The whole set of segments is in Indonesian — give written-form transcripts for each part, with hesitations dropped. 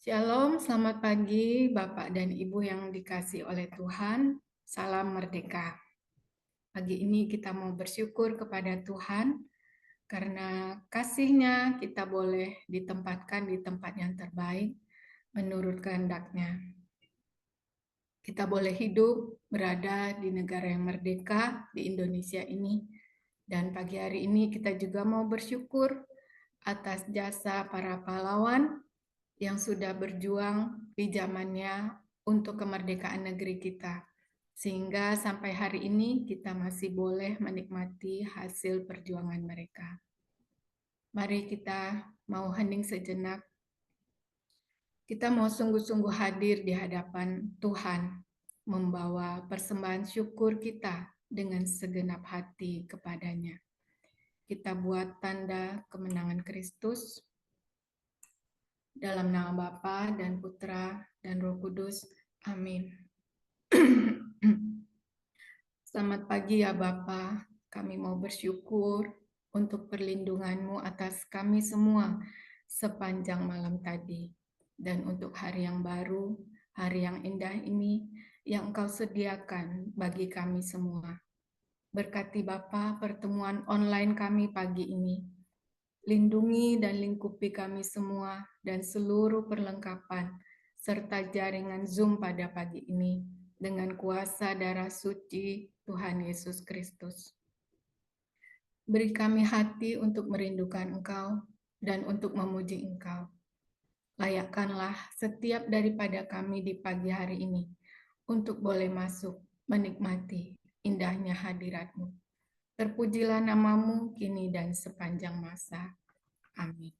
Shalom, selamat pagi Bapak dan Ibu yang dikasih oleh Tuhan. Salam merdeka. Pagi ini kita mau bersyukur kepada Tuhan karena kasih-Nya kita boleh ditempatkan di tempat yang terbaik menurut kehendak-Nya. Kita boleh hidup berada di negara yang merdeka di Indonesia ini. Dan pagi hari ini kita juga mau bersyukur atas jasa para pahlawan yang sudah berjuang di zamannya untuk kemerdekaan negeri kita. Sehingga sampai hari ini kita masih boleh menikmati hasil perjuangan mereka. Mari kita mau hening sejenak. Kita mau sungguh-sungguh hadir di hadapan Tuhan, membawa persembahan syukur kita dengan segenap hati kepadanya. Kita buat tanda kemenangan Kristus. Dalam nama Bapa dan Putra dan Roh Kudus. Amin. Selamat pagi ya Bapa. Kami mau bersyukur untuk perlindungan-Mu atas kami semua sepanjang malam tadi. Dan untuk hari yang baru, hari yang indah ini yang Engkau sediakan bagi kami semua. Berkati Bapa pertemuan online kami pagi ini. Lindungi dan lingkupi kami semua dan seluruh perlengkapan serta jaringan Zoom pada pagi ini dengan kuasa darah suci Tuhan Yesus Kristus. Beri kami hati untuk merindukan Engkau dan untuk memuji Engkau. Layakkanlah setiap daripada kami di pagi hari ini untuk boleh masuk menikmati indahnya hadirat-Mu. Terpujilah nama-Mu kini dan sepanjang masa. Amin.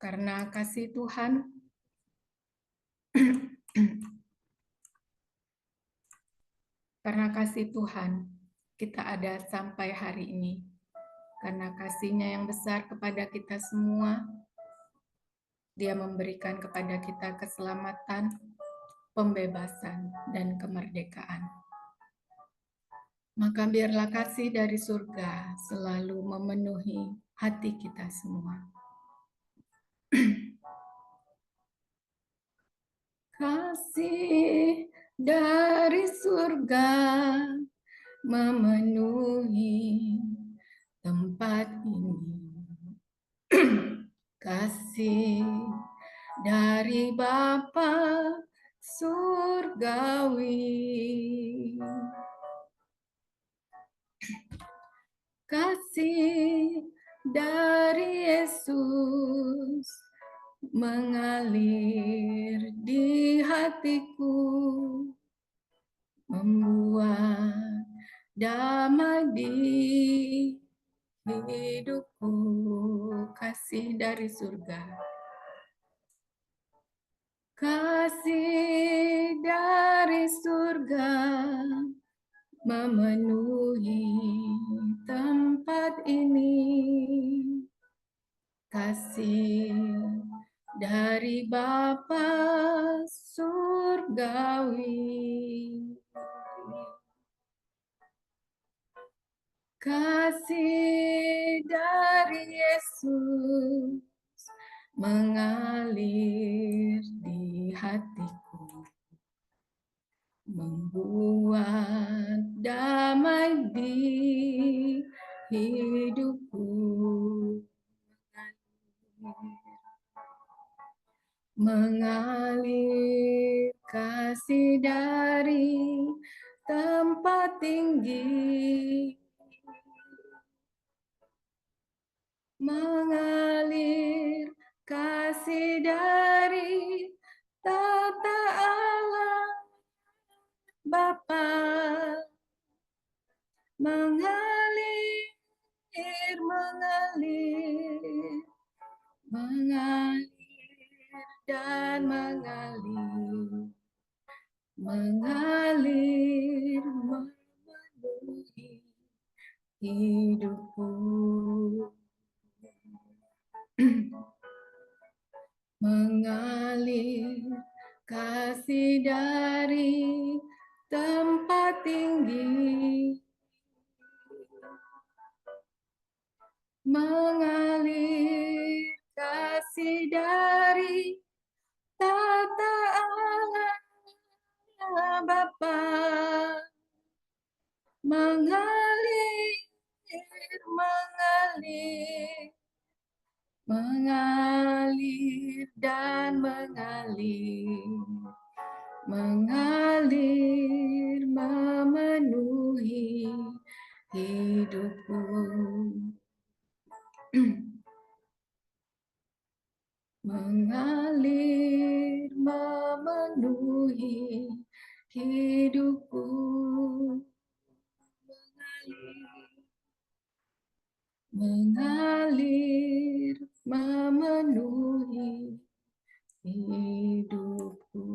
Karena kasih Tuhan, karena kasih Tuhan, kita ada sampai hari ini. Karena kasih-Nya yang besar kepada kita semua, Dia memberikan kepada kita keselamatan, pembebasan, dan kemerdekaan. Maka biarlah kasih dari surga selalu memenuhi hati kita semua. Kasih dari surga memenuhi tempat ini. Kasih dari Bapa surgawi. Kasih dari Yesus mengalir di hatiku, membuat damai di hidupku. Kasih dari surga, kasih dari surga memenuhi tempat ini. Kasih dari Bapa surgawi. Kasih dari Yesus mengalir di hatiku, membuat damai di hidupku. Mengalir kasih dari tempat tinggi, mengalir kasih dari tata Allah Bapa, mengalir, mengalir dan mengalir, memenuhi hidupku. Mengalir kasih dari tempat tinggi, mengalir kasih dari tata Allah Bapa mengalir, mengalir, mengalir dan mengalir, mengalir memenuhi hidupku. Mengalir memenuhi hidupku, mengalir memenuhi hidupku.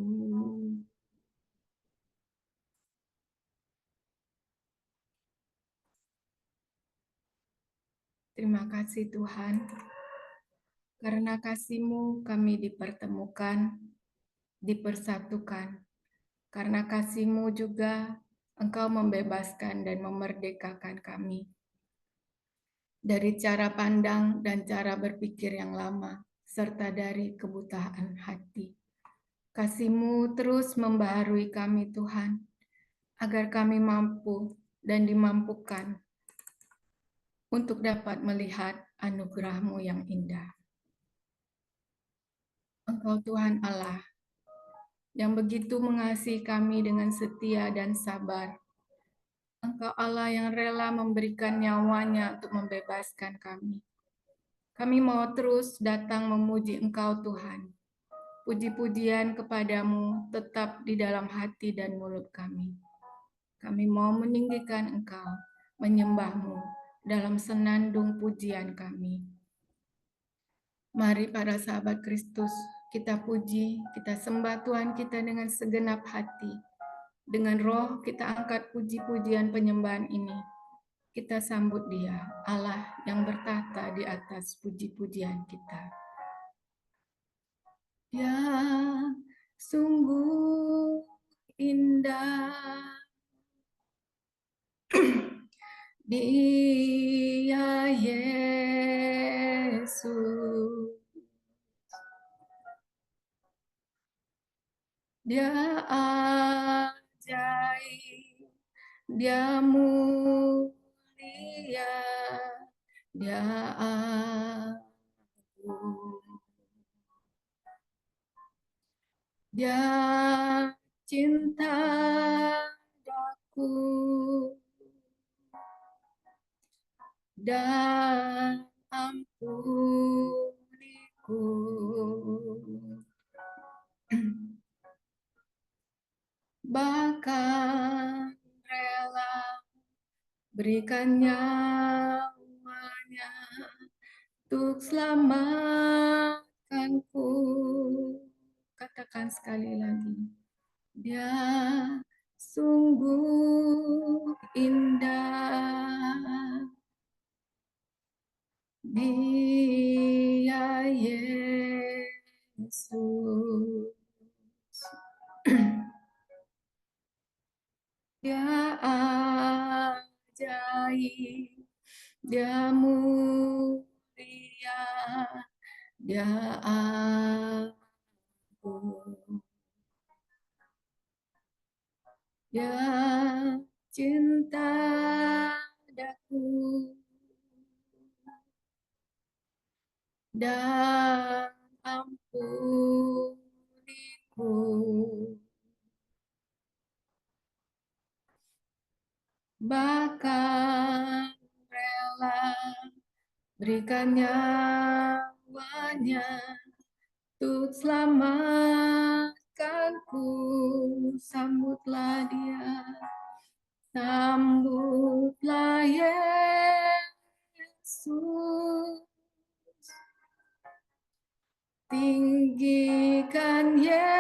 Terima kasih Tuhan, karena kasih-Mu kami dipertemukan, dipersatukan. Karena kasih-Mu juga Engkau membebaskan dan memerdekakan kami dari cara pandang dan cara berpikir yang lama, serta dari kebutaan hati. Kasih-Mu terus membaharui kami Tuhan, agar kami mampu dan dimampukan untuk dapat melihat anugerah-Mu yang indah. Engkau Tuhan Allah, yang begitu mengasihi kami dengan setia dan sabar. Engkau Allah yang rela memberikan nyawanya untuk membebaskan kami. Kami mau terus datang memuji Engkau Tuhan. Puji-pujian kepadamu tetap di dalam hati dan mulut kami. Kami mau meninggikan Engkau, menyembah-Mu dalam senandung pujian kami. Mari para sahabat Kristus, kita puji, kita sembah Tuhan kita dengan segenap hati. Dengan roh kita angkat puji-pujian penyembahan ini. Kita sambut Dia, Allah yang bertata di atas puji-pujian kita. Dia sungguh indah, Dia Yesus. Dia ajaib, Dia mulia, Dia agung. Dia cinta daku dan ampuniku. Bahkan rela berikan nyawanya untuk selamatkanku. Katakan sekali lagi. Dia sungguh indah, Dia Yesus. Dia ajaib, Dia mulia, Dia agung. Dia cinta daku dan ampuniku. Bahkan rela berikan nyawanya untuk selamatkanku. Sambutlah Dia, sambutlah Yesus. Tinggikan Yesus,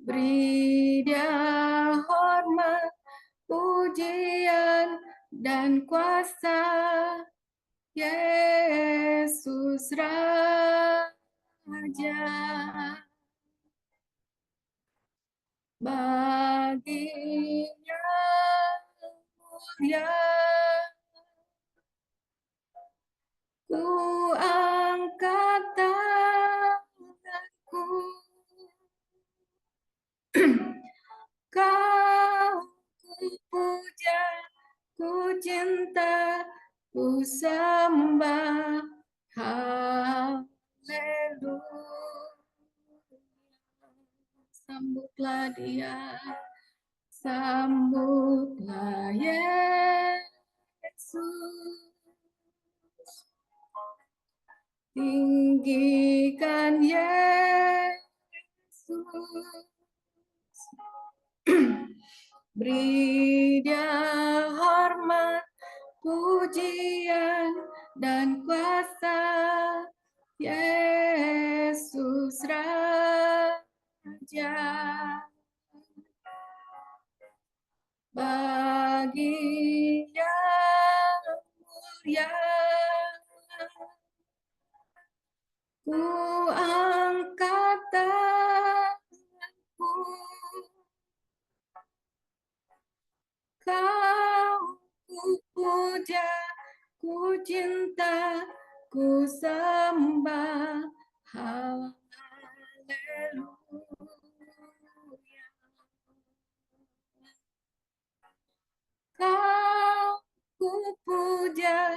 beri Dia hormat, pujian, dan kuasa. Yesus Raja, baginya mulia cinta, ku sembah. Haleluya. Sambutlah Dia, sambutlah Yesus. Tinggikan Yesus. Beri Dia hormat, pujian, dan kuasa. Yesus Raja. Bagi yang mulia, ku angkat tanganku. Kau ku puja, ku cinta, ku sembah. Haleluya. Kau ku puja,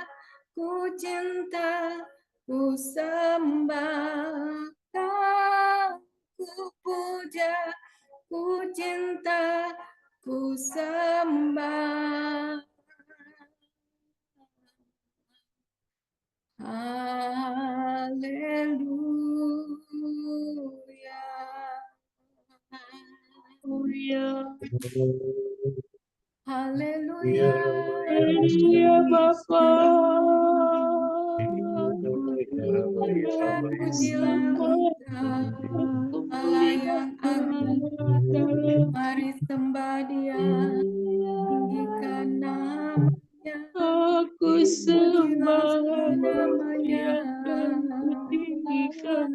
ku cinta, ku sembah. Kau ku puja, ku cinta, ku sembah. Haleluya. Haleluya. Haleluya Bapa. Pujilah Engkau, Allah yang agung. Mari sembah Dia, tinggikan namanya. Aku sembah namanya. tinggikan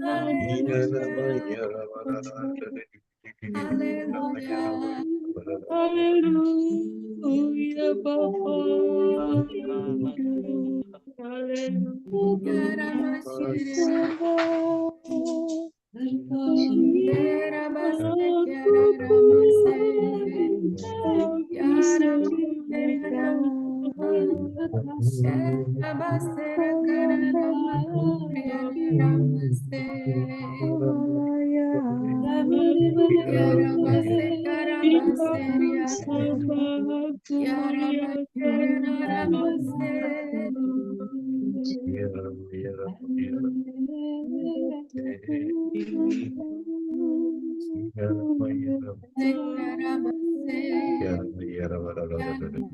Haleluya. Haleluya. Haleluya Bapa. Ya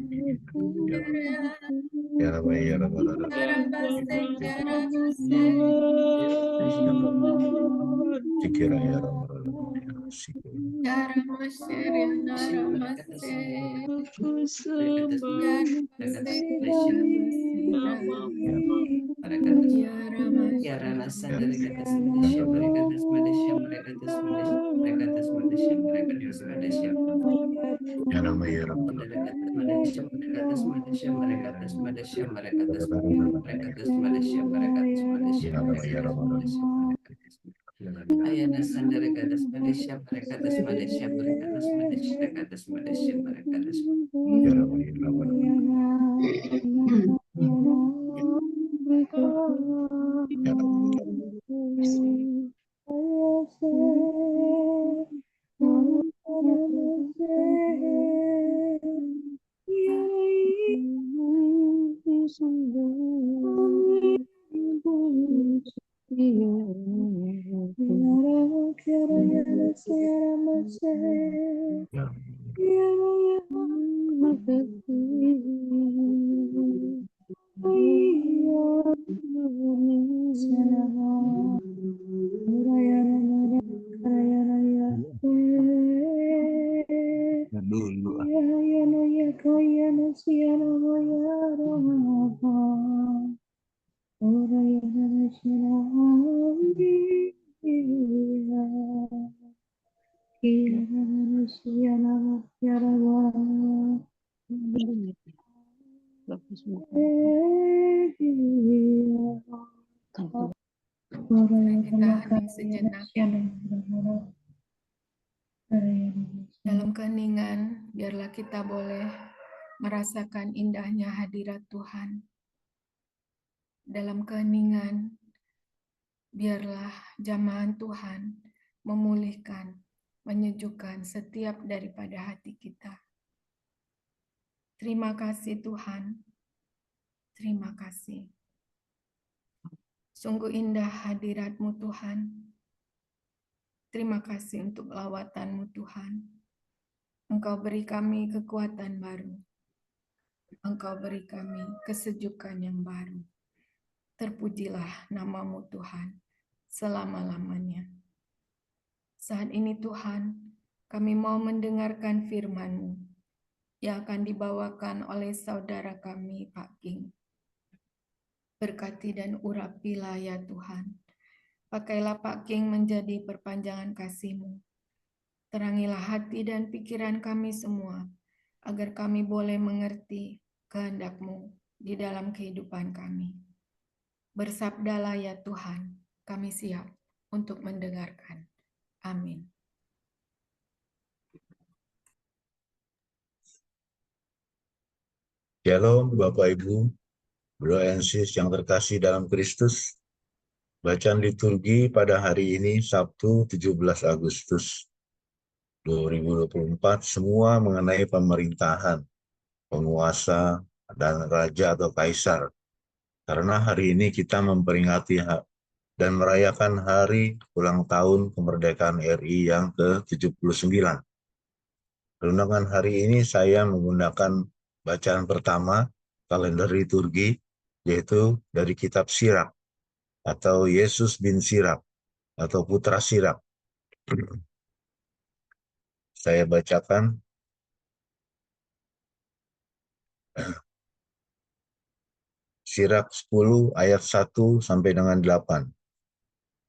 Ramasya. Ayana sandara gadas Malaysia mereka das Malaysia mereka das Malaysia mereka das Malaysia mereka das Kita hening sejenak. Dalam keheningan, biarlah kita boleh merasakan indahnya hadirat Tuhan. Dalam keheningan, biarlah jamahan Tuhan memulihkan, menyejukkan setiap daripada hati kita. Terima kasih Tuhan, terima kasih. Sungguh indah hadirat-Mu Tuhan. Terima kasih untuk lawatan-Mu Tuhan. Engkau beri kami kekuatan baru. Engkau beri kami kesejukan yang baru. Terpujilah nama-Mu Tuhan selama-lamanya. Saat ini Tuhan, kami mau mendengarkan firman-Mu yang akan dibawakan oleh saudara kami, Pak King. Berkati dan urapilah ya Tuhan. Pakailah Pak King menjadi perpanjangan kasih-Mu. Terangilah hati dan pikiran kami semua, agar kami boleh mengerti kehendak-Mu di dalam kehidupan kami. Bersabdalah ya Tuhan, kami siap untuk mendengarkan. Amin. Shalom Bapak Ibu, Brother and Sis yang terkasih dalam Kristus. Bacaan liturgi pada hari ini Sabtu 17 Agustus 2024 semua mengenai pemerintahan, penguasa, dan raja atau kaisar. Karena hari ini kita memperingati dan merayakan hari ulang tahun kemerdekaan RI yang ke-79. Renungan hari ini saya menggunakan bacaan pertama kalender liturgi, yaitu dari kitab Sirach atau Yesus bin Sirach atau putra Sirach. Saya bacakan Sirach 10 ayat 1 sampai dengan 8.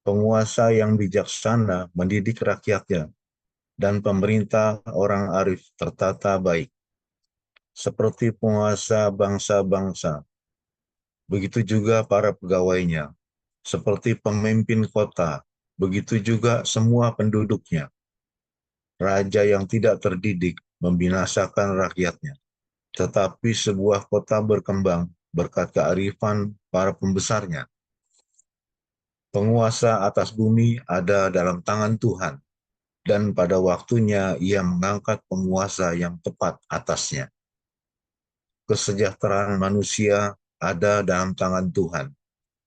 Penguasa yang bijaksana mendidik rakyatnya, dan pemerintah orang arif tertata baik. Seperti penguasa bangsa-bangsa, begitu juga para pegawainya. Seperti pemimpin kota, begitu juga semua penduduknya. Raja yang tidak terdidik membinasakan rakyatnya. Tetapi sebuah kota berkembang berkat kearifan para pembesarnya. Penguasa atas bumi ada dalam tangan Tuhan, dan pada waktunya ia mengangkat penguasa yang tepat atasnya. Kesejahteraan manusia ada dalam tangan Tuhan,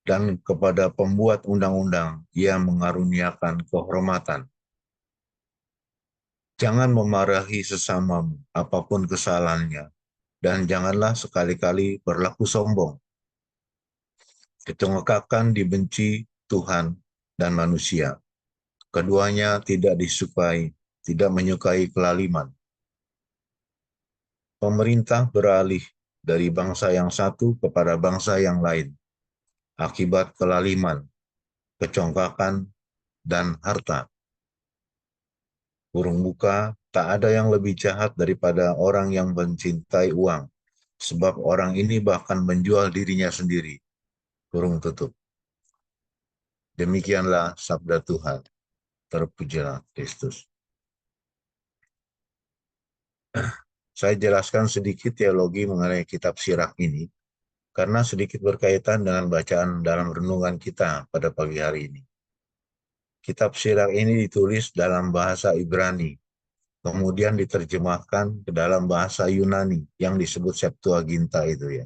dan kepada pembuat undang-undang ia mengaruniakan kehormatan. Jangan memarahi sesamamu apapun kesalahannya, dan janganlah sekali-kali berlaku sombong. Kecongkakan dibenci Tuhan dan manusia. Keduanya tidak disukai, tidak menyukai kelaliman. Pemerintah beralih dari bangsa yang satu kepada bangsa yang lain, akibat kelaliman, kecongkakan, dan harta. Kurung buka, tak ada yang lebih jahat daripada orang yang mencintai uang, sebab orang ini bahkan menjual dirinya sendiri. Kurung tutup. Demikianlah sabda Tuhan. Terpujilah Kristus. Saya jelaskan sedikit teologi mengenai kitab Sirach ini, karena sedikit berkaitan dengan bacaan dalam renungan kita pada pagi hari ini. Kitab Sirach ini ditulis dalam bahasa Ibrani, kemudian diterjemahkan ke dalam bahasa Yunani yang disebut Septuaginta itu ya.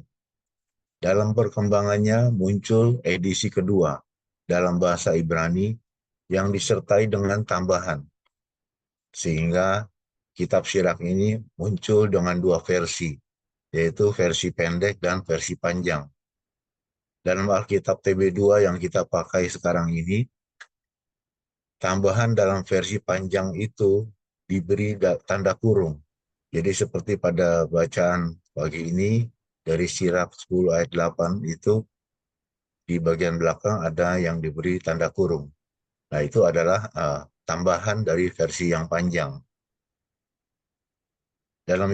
Dalam perkembangannya muncul edisi kedua dalam bahasa Ibrani yang disertai dengan tambahan. Sehingga kitab Sirach ini muncul dengan dua versi, yaitu versi pendek dan versi panjang. Dalam Alkitab TB2 yang kita pakai sekarang ini, tambahan dalam versi panjang itu diberi tanda kurung. Jadi seperti pada bacaan pagi ini, dari Sirach 10 ayat 8 itu, di bagian belakang ada yang diberi tanda kurung. Nah itu adalah tambahan dari versi yang panjang. Dalam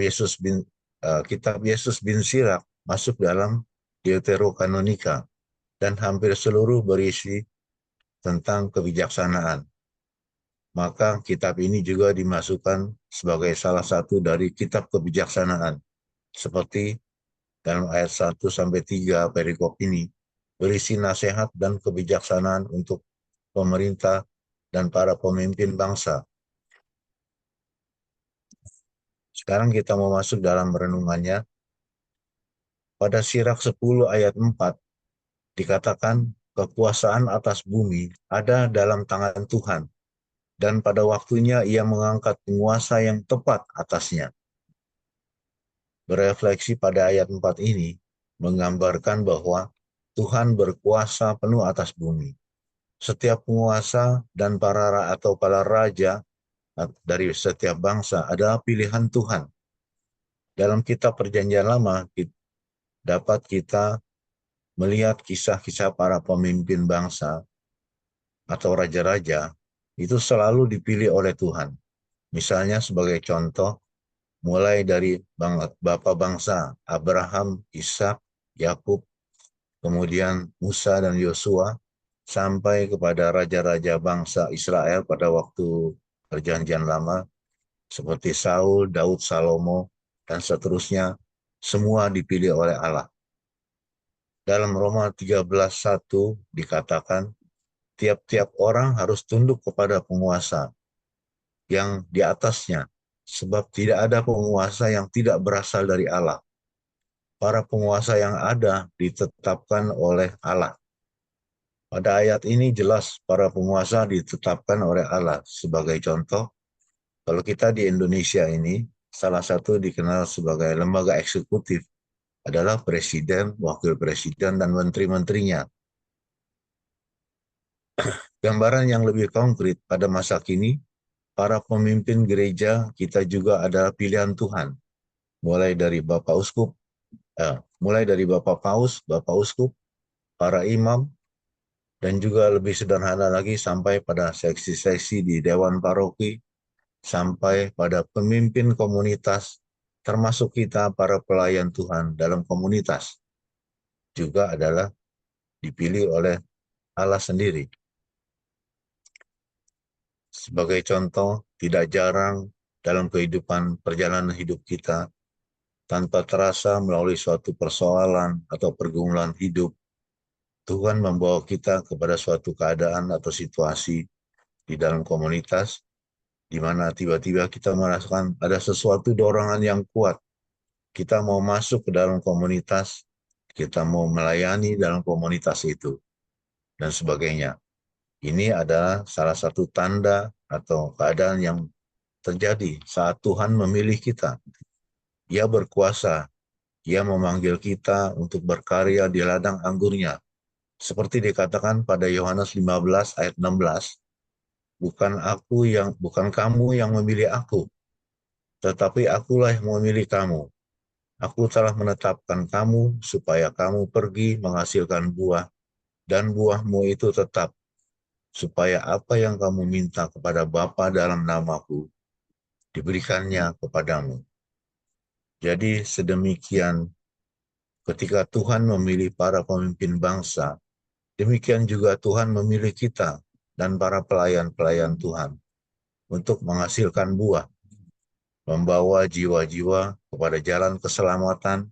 kitab Yesus bin Sirach masuk dalam Deuterokanonika, dan hampir seluruh berisi tentang kebijaksanaan. Maka kitab ini juga dimasukkan sebagai salah satu dari kitab kebijaksanaan Seperti dalam ayat 1-3 perikop ini, berisi nasihat dan kebijaksanaan untuk pemerintah dan para pemimpin bangsa. Sekarang kita mau masuk dalam renungannya. Pada Sirach 10 ayat 4 dikatakan kekuasaan atas bumi ada dalam tangan Tuhan, dan pada waktunya ia mengangkat penguasa yang tepat atasnya. Berefleksi pada ayat 4 ini menggambarkan bahwa Tuhan berkuasa penuh atas bumi. Setiap penguasa dan para raja dari setiap bangsa adalah pilihan Tuhan. Dalam kitab Perjanjian Lama dapat kita melihat kisah-kisah para pemimpin bangsa atau raja-raja itu selalu dipilih oleh Tuhan. Misalnya sebagai contoh, mulai dari bapa bangsa Abraham, Ishak, Yakub, kemudian Musa dan Yosua, sampai kepada raja-raja bangsa Israel pada waktu Perjanjian Lama, seperti Saul, Daud, Salomo, dan seterusnya, semua dipilih oleh Allah. Dalam Roma 13:1 dikatakan, tiap-tiap orang harus tunduk kepada penguasa yang di atasnya, sebab tidak ada penguasa yang tidak berasal dari Allah. Para penguasa yang ada ditetapkan oleh Allah. Pada ayat ini jelas para penguasa ditetapkan oleh Allah. Sebagai contoh, kalau kita di Indonesia ini, salah satu dikenal sebagai lembaga eksekutif adalah presiden, wakil presiden, dan menteri-menterinya. Gambaran yang lebih konkret pada masa kini, para pemimpin gereja kita juga adalah pilihan Tuhan. Mulai dari Bapak Paus, Bapak Uskup, para imam, dan juga lebih sederhana lagi sampai pada seksi-seksi di Dewan Paroki, sampai pada pemimpin komunitas, termasuk kita para pelayan Tuhan dalam komunitas, juga adalah dipilih oleh Allah sendiri. Sebagai contoh, tidak jarang dalam kehidupan perjalanan hidup kita, tanpa terasa melalui suatu persoalan atau pergumulan hidup, Tuhan membawa kita kepada suatu keadaan atau situasi di dalam komunitas, di mana tiba-tiba kita merasakan ada sesuatu dorongan yang kuat. Kita mau masuk ke dalam komunitas, kita mau melayani dalam komunitas itu, dan sebagainya. Ini adalah salah satu tanda atau keadaan yang terjadi saat Tuhan memilih kita. Ia berkuasa, Ia memanggil kita untuk berkarya di ladang anggurnya. Seperti dikatakan pada Yohanes 15 ayat 16, bukan kamu yang memilih aku, tetapi akulah yang memilih kamu. Aku telah menetapkan kamu supaya kamu pergi menghasilkan buah, dan buahmu itu tetap, supaya apa yang kamu minta kepada Bapa dalam namaku, diberikannya kepadamu. Jadi sedemikian ketika Tuhan memilih para pemimpin bangsa, demikian juga Tuhan memilih kita dan para pelayan-pelayan Tuhan untuk menghasilkan buah, membawa jiwa-jiwa kepada jalan keselamatan,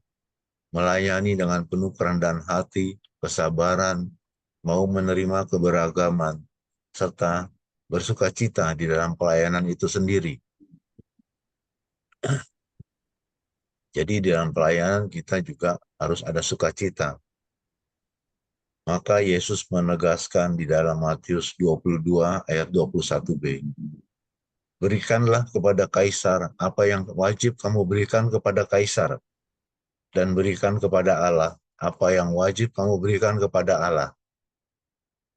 melayani dengan penuh kerendahan hati, kesabaran, mau menerima keberagaman, serta bersukacita di dalam pelayanan itu sendiri. Jadi di dalam pelayanan kita juga harus ada sukacita. Maka Yesus menegaskan di dalam Matius 22 ayat 21b, berikanlah kepada Kaisar apa yang wajib kamu berikan kepada Kaisar, dan berikan kepada Allah apa yang wajib kamu berikan kepada Allah.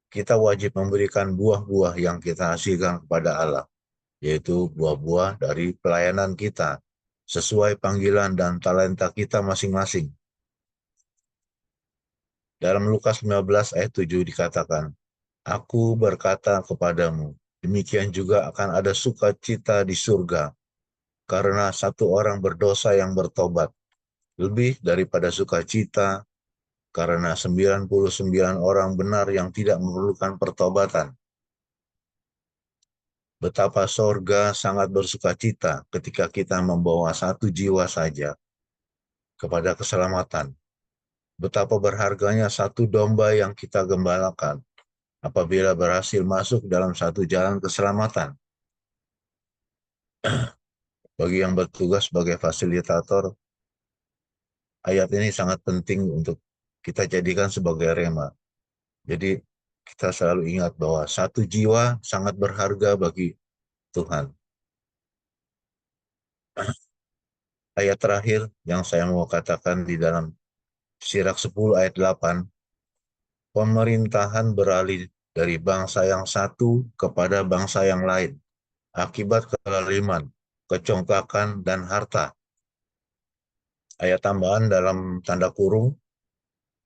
Kita wajib memberikan buah-buah yang kita hasilkan kepada Allah, yaitu buah-buah dari pelayanan kita, sesuai panggilan dan talenta kita masing-masing. Dalam Lukas 15 ayat 7 dikatakan, Aku berkata kepadamu, demikian juga akan ada sukacita di surga, karena satu orang berdosa yang bertobat, lebih daripada sukacita karena 99 orang benar yang tidak memerlukan pertobatan. Betapa sorga sangat bersukacita ketika kita membawa satu jiwa saja kepada keselamatan. Betapa berharganya satu domba yang kita gembalakan apabila berhasil masuk dalam satu jalan keselamatan. Bagi yang bertugas sebagai fasilitator, ayat ini sangat penting untuk kita jadikan sebagai rema. Jadi kita selalu ingat bahwa satu jiwa sangat berharga bagi Tuhan. Ayat terakhir yang saya mau katakan di dalam Sirak 10 ayat 8, pemerintahan beralih dari bangsa yang satu kepada bangsa yang lain, akibat kezaliman, kecongkakan, dan harta. Ayat tambahan dalam tanda kurung,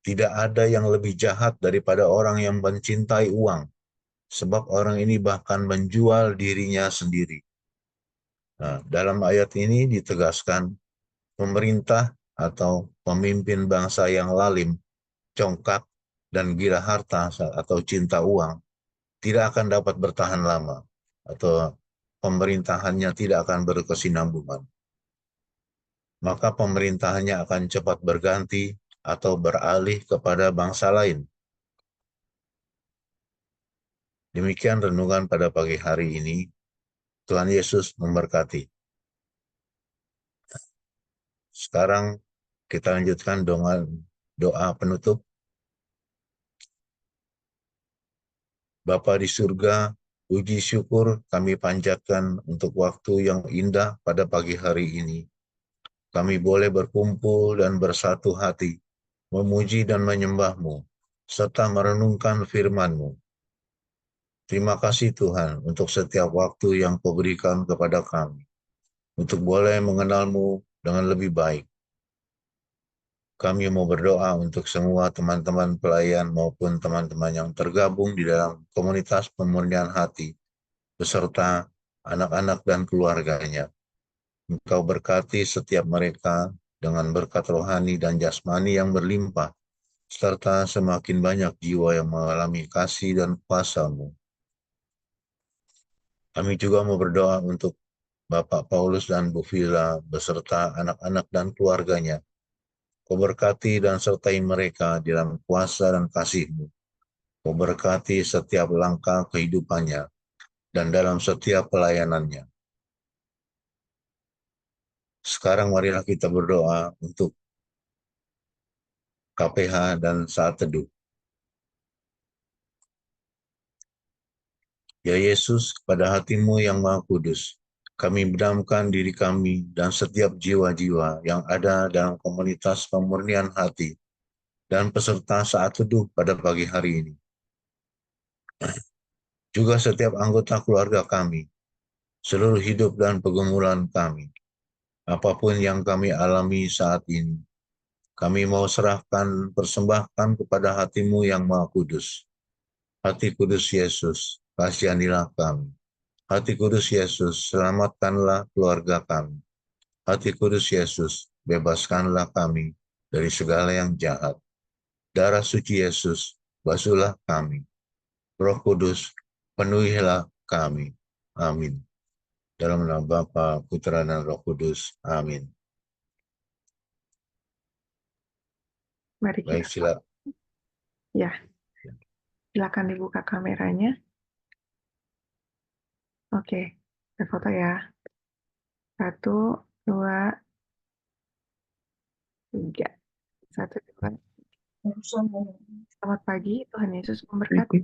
tidak ada yang lebih jahat daripada orang yang mencintai uang, sebab orang ini bahkan menjual dirinya sendiri. Nah, dalam ayat ini ditegaskan, pemerintah atau pemimpin bangsa yang lalim, congkak, dan gila harta atau cinta uang tidak akan dapat bertahan lama, atau pemerintahannya tidak akan berkesinambungan. Maka pemerintahannya akan cepat berganti atau beralih kepada bangsa lain. Demikian renungan pada pagi hari ini. Tuhan Yesus memberkati. Sekarang kita lanjutkan doa penutup. Bapa di surga, puji syukur kami panjatkan untuk waktu yang indah pada pagi hari ini. Kami boleh berkumpul dan bersatu hati, memuji dan menyembah-Mu, serta merenungkan firman-Mu. Terima kasih Tuhan untuk setiap waktu yang Kau berikan kepada kami, untuk boleh mengenal-Mu dengan lebih baik. Kami mau berdoa untuk semua teman-teman pelayan maupun teman-teman yang tergabung di dalam komunitas pemurnian hati, beserta anak-anak dan keluarganya. Engkau berkati setiap mereka dengan berkat rohani dan jasmani yang berlimpah, serta semakin banyak jiwa yang mengalami kasih dan kuasa-Mu. Kami juga mau berdoa untuk Bapak Paulus dan Bu Vila beserta anak-anak dan keluarganya. Kau berkati dan sertai mereka di dalam kuasa dan kasih-Mu. Kau berkati setiap langkah kehidupannya dan dalam setiap pelayanannya. Sekarang marilah kita berdoa untuk KPH dan saat teduh. Ya Yesus, kepada hati-Mu yang Maha Kudus, kami benamkan diri kami dan setiap jiwa-jiwa yang ada dalam komunitas pemurnian hati dan peserta saat teduh pada pagi hari ini. Juga setiap anggota keluarga kami, seluruh hidup dan pergumulan kami, apapun yang kami alami saat ini, kami mau serahkan, persembahkan kepada hati-Mu yang Maha Kudus. Hati Kudus Yesus, kasihanilah kami. Hati Kudus Yesus, selamatkanlah keluarga kami. Hati Kudus Yesus, bebaskanlah kami dari segala yang jahat. Darah suci Yesus, basuhlah kami. Roh Kudus, penuhilah kami. Amin. Dalam nama Bapa, Putra, dan Roh Kudus. Amin. Mari Baik, kita, silakan dibuka kameranya. Oke, kita foto ya. 1, 2, 3. 1, 2. Selamat pagi, Tuhan Yesus memberkati.